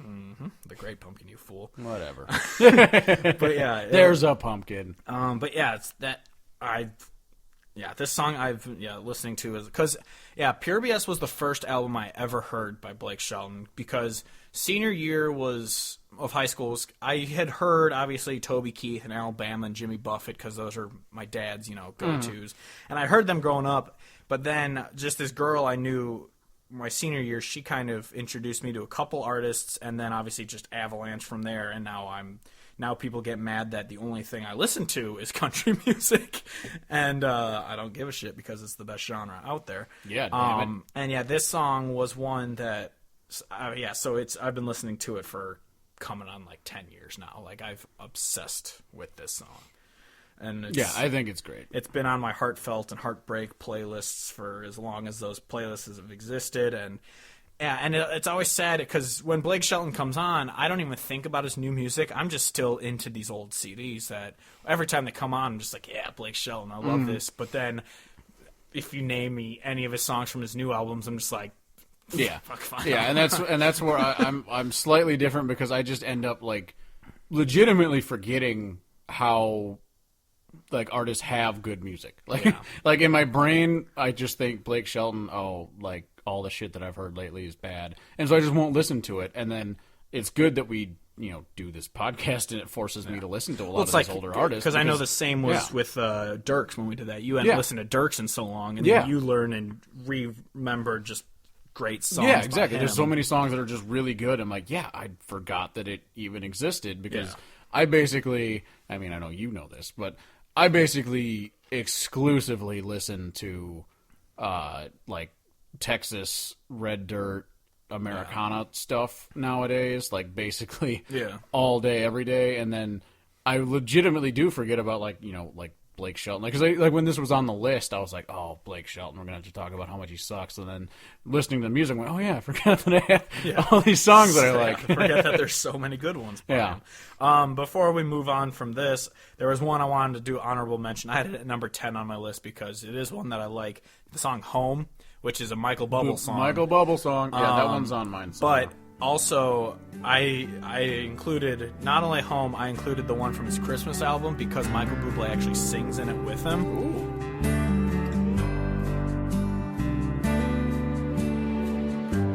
Mm-hmm. The Great Pumpkin, you fool. Whatever. But yeah, There's a pumpkin. but yeah, it's that this song I've listening to is because Pure BS was the first album I ever heard by Blake Shelton, because senior year of high school I had heard obviously Toby Keith and Alabama and Jimmy Buffett, because those are my dad's go-tos, and I heard them growing up. But then just this girl I knew my senior year, she kind of introduced me to a couple artists, and then obviously just avalanche from there. And now people get mad that the only thing I listen to is country music, and I don't give a shit because it's the best genre out there. Yeah, damn it. And this song was one that, so I've been listening to it for coming on like 10 years now. Like, I've obsessed with this song. And I think it's great. It's been on my heartfelt and heartbreak playlists for as long as those playlists have existed, and it's always sad because when Blake Shelton comes on, I don't even think about his new music. I'm just still into these old CDs that every time they come on, I'm just like, yeah, Blake Shelton, I love this. But then if you name me any of his songs from his new albums, I'm just like, fuck, fine. Yeah, and that's where I'm slightly different, because I just end up like legitimately forgetting how like artists have good music. Like like in my brain, I just think Blake Shelton, like all the shit that I've heard lately is bad, and so I just won't listen to it. And then it's good that we do this podcast, and it forces me to listen to a lot of these older artists. Because I know the same was with Dirks when we did that. You hadn't listened to Dirks in so long, and then you learn and remember just great songs. Yeah, exactly. By him. There's so many songs that are just really good. I'm like, I forgot that it even existed, because I basically, I mean, I know you know this, but I basically exclusively listen to like Texas Red Dirt Americana stuff nowadays, like basically all day, every day. And then I legitimately do forget about like Blake Shelton, because like when this was on the list, I was like, oh, Blake Shelton, we're gonna have to talk about how much he sucks. And then listening to the music, I went, oh yeah, I forgot that I have all these songs that I like. Forget that there's so many good ones. Before we move on from this, there was one I wanted to do honorable mention. I had it at number 10 on my list because it is one that I like. The song "Home," which is a Michael Bublé song. Michael Bublé song. Yeah, that one's on mine. But also, I included not only "Home," I included the one from his Christmas album, because Michael Bublé actually sings in it with him. Ooh.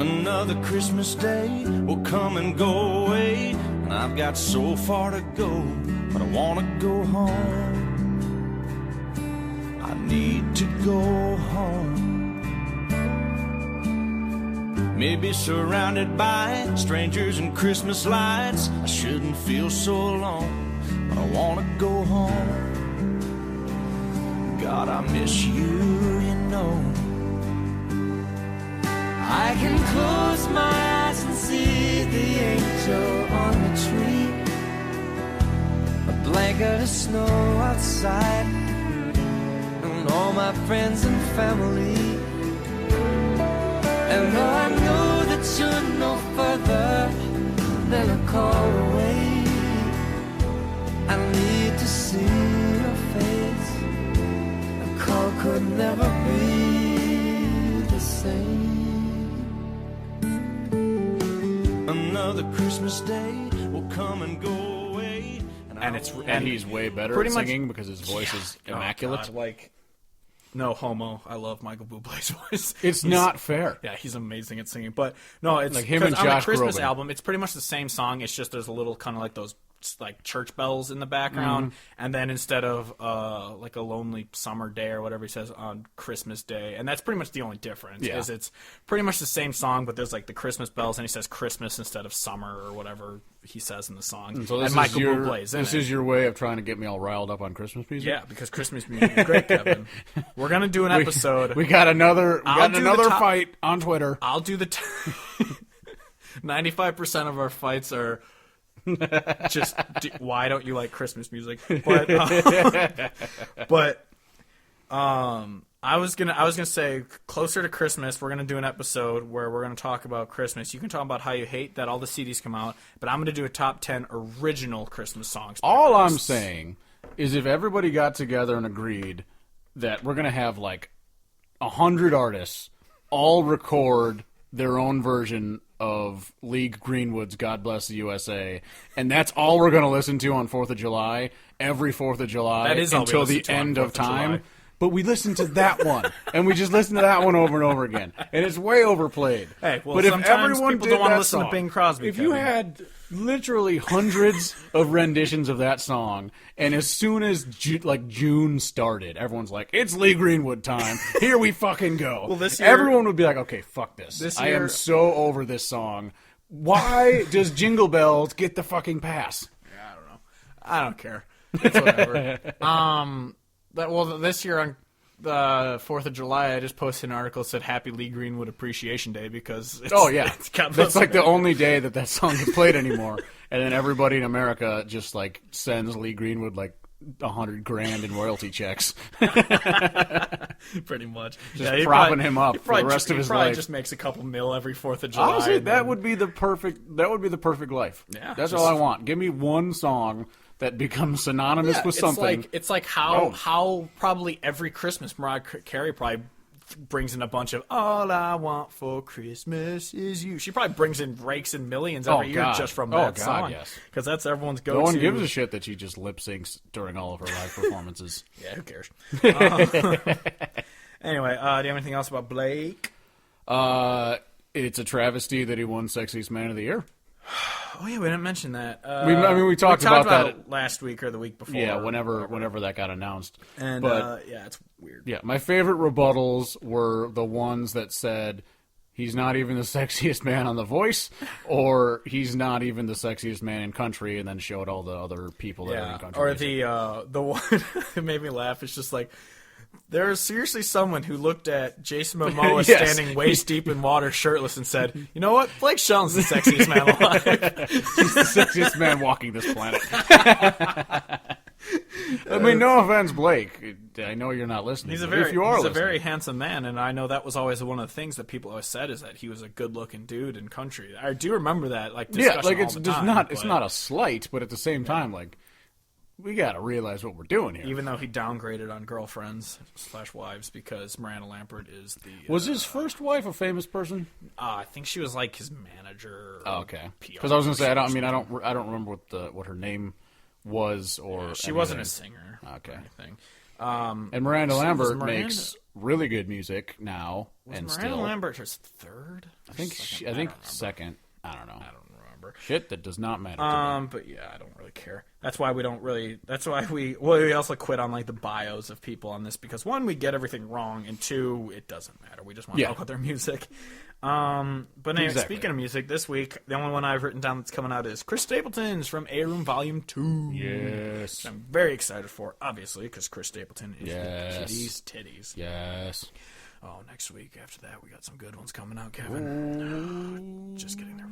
Another Christmas day will come and go away, and I've got so far to go, but I want to go home. I need to go home. Maybe surrounded by strangers and Christmas lights, I shouldn't feel so alone, but I want to go home. God, I miss you, you know. I can close my eyes and see the angel on the tree, a blanket of snow outside, and all my friends and family. And though I know that you're no further than a call away, I need to see your face. A call could never be the same. Another Christmas day will come and go away, and he's way better at singing because his voice is immaculate. No homo. I love Michael Bublé's voice. He's not fair. Yeah, he's amazing at singing. But no, it's like him and on Josh the Christmas Groban. album. It's pretty much the same song. It's just there's a little kind of like those like church bells in the background, and then instead of like a lonely summer day or whatever he says on Christmas Day, and that's pretty much the only difference. Is it's pretty much the same song, but there's like the Christmas bells, and he says Christmas instead of summer or whatever he says in the song. And so this Michael Bublé's in it. This is your way of trying to get me all riled up on Christmas music. Yeah, because Christmas music is great, Kevin. We're gonna do an episode. We got another fight on Twitter. I'll do the 95% of our fights are just why don't you like Christmas music? But I was gonna say closer to Christmas we're gonna do an episode where we're gonna talk about Christmas. You can talk about how you hate that all the CDs come out, but I'm gonna do a top 10 original Christmas songs. All I'm saying is if everybody got together and agreed that we're gonna have like 100 artists all record their own version of Lee Greenwood's God Bless the USA, and that's all we're going to listen to on 4th of July, every 4th of July, until the end of time. But we listen to that one, and we just listen to that one over and over again, and it's way overplayed. Hey, well, but if sometimes everyone people did don't want that to listen song, to Bing Crosby. if you had literally hundreds of renditions of that song, and as soon as June started, everyone's like, "It's Lee Greenwood time! Here we fucking go!" Well, this year, everyone would be like, "Okay, fuck this! I am so over this song. Why does Jingle Bells get the fucking pass?" I don't know. I don't care. It's whatever. This year on the 4th of July, I just posted an article that said Happy Lee Greenwood Appreciation Day because that's like the only day that song gets played anymore. And then everybody in America just like sends Lee Greenwood like $100,000 in royalty checks. Pretty much. Just propping him up for the rest of his life. He probably just makes a couple mil every 4th of July. Honestly, that would be the perfect life. Yeah, that's all I want. Give me one song that becomes synonymous with something. It's like how probably every Christmas Mariah Carey probably brings in a bunch of "All I Want for Christmas Is You." She probably rakes in millions every year just from that song. Because that's everyone's go-to. No one gives a shit that she just lip syncs during all of her live performances. Yeah, who cares? Anyway, do you have anything else about Blake? It's a travesty that he won Sexiest Man of the Year. Oh yeah, we didn't mention that. We talked about that last week or the week before. Yeah, whenever that got announced. And it's weird. Yeah, my favorite rebuttals were the ones that said he's not even the sexiest man on The Voice, or he's not even the sexiest man in country, and then showed all the other people that are in country. Or the one that made me laugh. It's just like, there's seriously someone who looked at Jason Mamoa standing waist deep in water shirtless and said, "You know what? Blake Shelton's the sexiest man alive." He's the sexiest man walking this planet. I mean, no offense, Blake. I know you're not listening. He's a very handsome man, and I know that was always one of the things that people always said is that he was a good-looking dude in country. I do remember that discussion all the time. It's not a slight, but at the same time, like, we got to realize what we're doing here. Even though he downgraded on girlfriends/wives because Miranda Lambert is the... Was his first wife a famous person? I think she was like his manager. Oh, okay. Because I was going to say, I don't remember what her name was or she wasn't a singer. Okay. Or anything. And Miranda Lambert makes really good music now. Miranda Lambert his third? I think second. I don't know. I don't remember. Shit, that does not matter to me. But yeah, I don't really care. That's why we also quit on like the bios of people on this because one, we get everything wrong, and two, it doesn't matter. We just want to talk about their music. But anyway, Speaking of music, this week the only one I've written down that's coming out is Chris Stapleton's From A Room Volume 2. Yes. Which I'm very excited for, obviously, because Chris Stapleton is titties. Yes. Oh, next week after that, we got some good ones coming out, Kevin. Just getting there.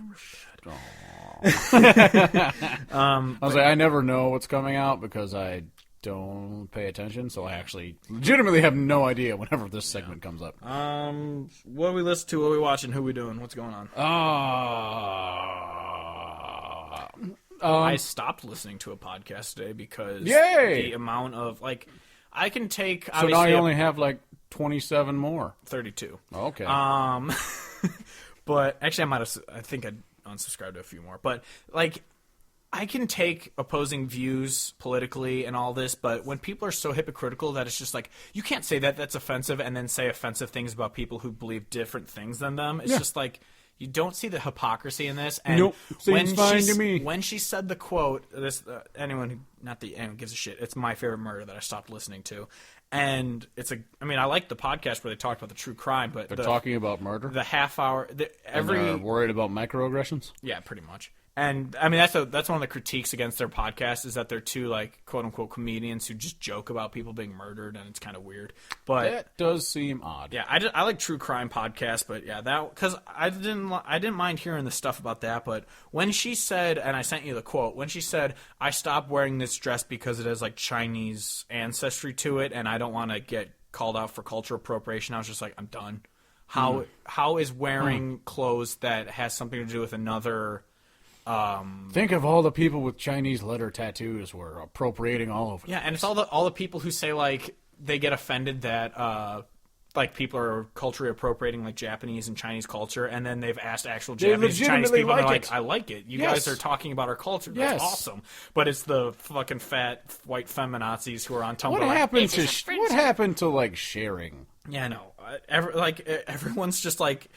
I never know what's coming out because I don't pay attention, so I actually legitimately have no idea whenever this segment comes up. What do we listen to? What are we watching? Who are we doing? What's going on? I stopped listening to a podcast today because the amount of I can take. So now you only have 27 more. 32. Okay. But actually, I think I unsubscribed to a few more. But I can take opposing views politically and all this, but when people are so hypocritical that it's just you can't say that's offensive and then say offensive things about people who believe different things than them. It's just you don't see the hypocrisy in this. And Nope. Seems fine to me. When she said the quote, anyone gives a shit. It's my favorite murder that I stopped listening to. And I like the podcast where they talked about the true crime, but They're talking about murder? The half hour, And they're worried about microaggressions? Yeah, pretty much. And I mean that's one of the critiques against their podcast is that they're two like quote unquote comedians who just joke about people being murdered, and it's kind of weird. But that does seem odd. Yeah, I like true crime podcasts, but yeah, that because I didn't mind hearing the stuff about that. But when she said, and I sent you the quote, when she said, "I stopped wearing this dress because it has like Chinese ancestry to it, and I don't want to get called out for cultural appropriation," I was just like, I'm done. How is wearing clothes that has something to do with another? Think of all the people with Chinese letter tattoos were appropriating all over. Yeah, and it's all the people who say like they get offended that like people are culturally appropriating like Japanese and Chinese culture, and then they've asked actual Japanese and Chinese people, and they're like, I like it. You guys are talking about our culture. That's awesome. But it's the fucking fat white feminazis who are on Tumblr. What happened to like sharing? Yeah, no. Everyone's just like.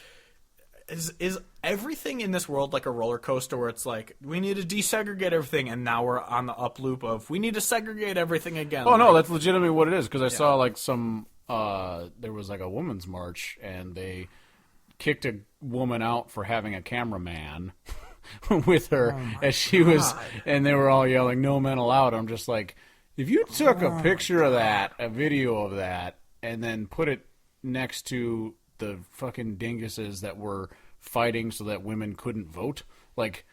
Is everything in this world like a roller coaster where it's like we need to desegregate everything, and now we're on the up loop of we need to segregate everything again? Oh no, that's legitimately what it is, because I saw like some there was like a women's march and they kicked a woman out for having a cameraman with her as she was, and they were all yelling "No men allowed." I'm just like, if you took a picture of that, a video of that, and then put it next to the fucking dinguses that were fighting so that women couldn't vote, like,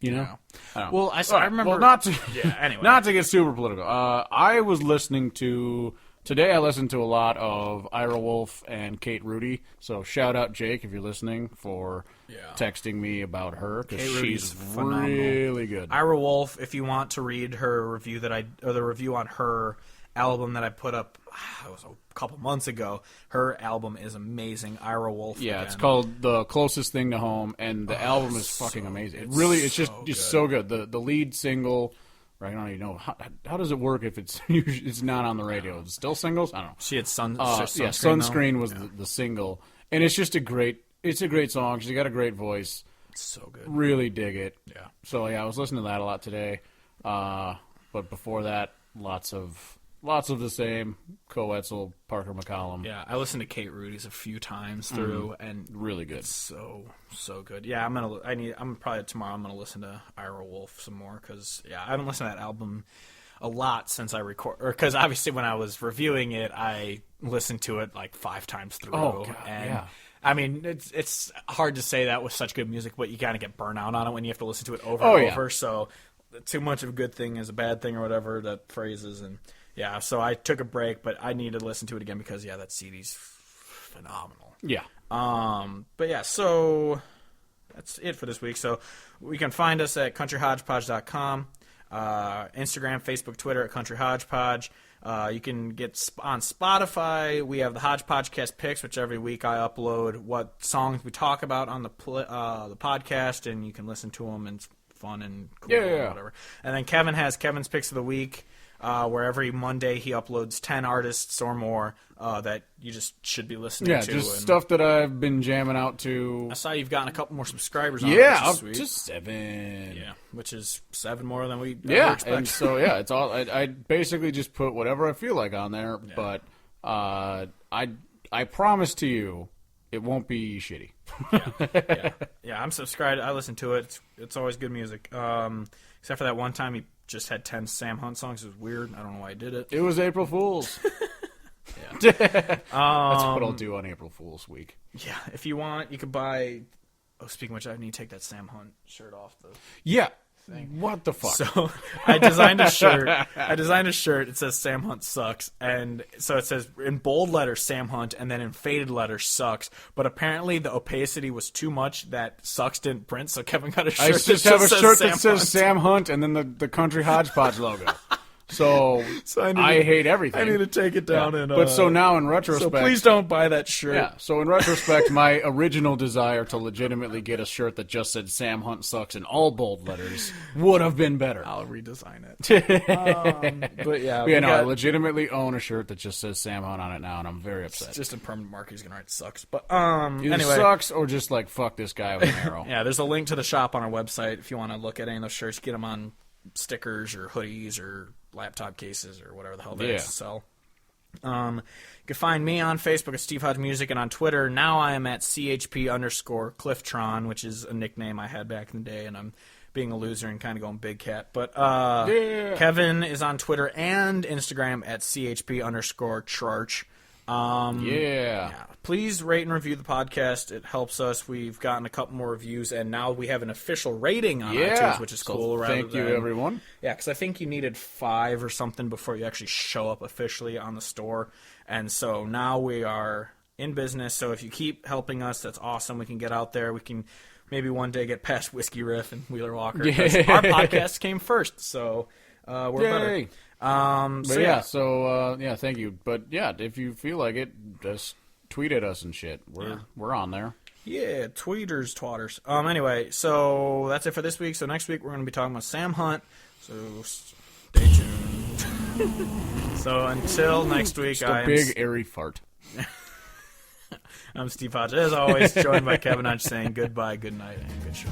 you know. Yeah. Well, I remember. Well, anyway, not to get super political. I was listening to today. I listened to a lot of Ira Wolf and Kate Rhudy. So shout out Jake if you're listening for texting me about her, because she's really good. Ira Wolf, if you want to read her review the review on her album that I put up, it was a couple months ago. Her album is amazing. Ira Wolf. Yeah, again. It's called The Closest Thing to Home, and the album is fucking amazing. It's just so good. The lead single, right? I don't even know how does it work if it's not on the radio. It's still singles. I don't know. She had Sunscreen. Sunscreen was the single, and it's just a great song. She's got a great voice. It's so good. Really dig it. Yeah. So yeah, I was listening to that a lot today. But before that, lots of the same. Coetzel, Parker McCollum. Yeah, I listened to Kate Rhudy's a few times through, and really good. It's so good. Yeah, I'm probably tomorrow. I'm gonna listen to Ira Wolf some more, because I haven't listened to that album a lot since I because obviously when I was reviewing it, I listened to it like 5 times through. Oh God, and yeah. I mean, it's hard to say that with such good music, but you kind of get burnt out on it when you have to listen to it over and over. So too much of a good thing is a bad thing, or whatever that phrase is, and. Yeah, so I took a break, but I need to listen to it again because, that CD's phenomenal. Yeah. But yeah, so that's it for this week. So we can find us at countryhodgepodge.com, Instagram, Facebook, Twitter at Country Hodgepodge. You can get on Spotify. We have the Hodgepodgecast picks, which every week I upload what songs we talk about on the podcast, and you can listen to them, and it's fun and cool and whatever. And then Kevin has Kevin's Picks of the Week. Where every Monday he uploads 10 artists or more that you just should be listening to. Yeah, just stuff that I've been jamming out to. I saw you've gotten a couple more subscribers on it, which is up sweet. to 7. Yeah, which is 7 more than we ever expect. And so, it's all. I basically just put whatever I feel like on there, but I promise to you it won't be shitty. Yeah, I'm subscribed. I listen to it. It's always good music. Except for that one time he just had 10 Sam Hunt songs. It was weird. I don't know why I did it. It was April Fool's. That's what I'll do on April Fool's week. Yeah, if you want, you could buy. Oh, speaking of which, I need to take that Sam Hunt shirt off the. Yeah. Thing. What the fuck? So I designed a shirt. It says Sam Hunt sucks, and so it says in bold letters Sam Hunt, and then in faded letters sucks. But apparently the opacity was too much that sucks didn't print. So Kevin got a shirt. I just have a shirt that says Sam Hunt, and then the Country Hodgepodge logo. So I hate everything. I need to take it down But so now in retrospect, so please don't buy that shirt. Yeah. So in retrospect, my original desire to legitimately get a shirt that just said "Sam Hunt sucks" in all bold letters would have been better. I'll redesign it. But yeah, I legitimately own a shirt that just says Sam Hunt on it now, and I'm very upset. It's just a permanent mark. He's gonna write sucks. But Either anyway, sucks or just like fuck this guy with an arrow. Yeah, there's a link to the shop on our website if you want to look at any of those shirts. Get them on stickers or hoodies or laptop cases or whatever the hell they sell. You can find me on Facebook at Steve Hodge Music, and on Twitter now I am at CHP_Clifftron, which is a nickname I had back in the day, and I'm being a loser and kind of going big cat. But Kevin is on Twitter and Instagram at CHP_Charch. Please rate and review the podcast. It helps us. We've gotten a couple more reviews, and now we have an official rating on iTunes, which is cool. Thank you, everyone. Yeah, because I think you needed 5 or something before you actually show up officially on the store. And so now we are in business. So if you keep helping us, that's awesome. We can get out there. We can maybe one day get past Whiskey Riff and Wheeler Walker. Because our podcast came first, so we're better. Thank you. But yeah, if you feel like it, just tweet at us and shit. We're on there. Yeah, tweeters, twatters. Anyway, so that's it for this week. So next week we're going to be talking about Sam Hunt. So stay tuned. So until next week, just a big airy fart. I'm Steve Hodge, as always, joined by Kevin Hodge saying goodbye, good night, and good show.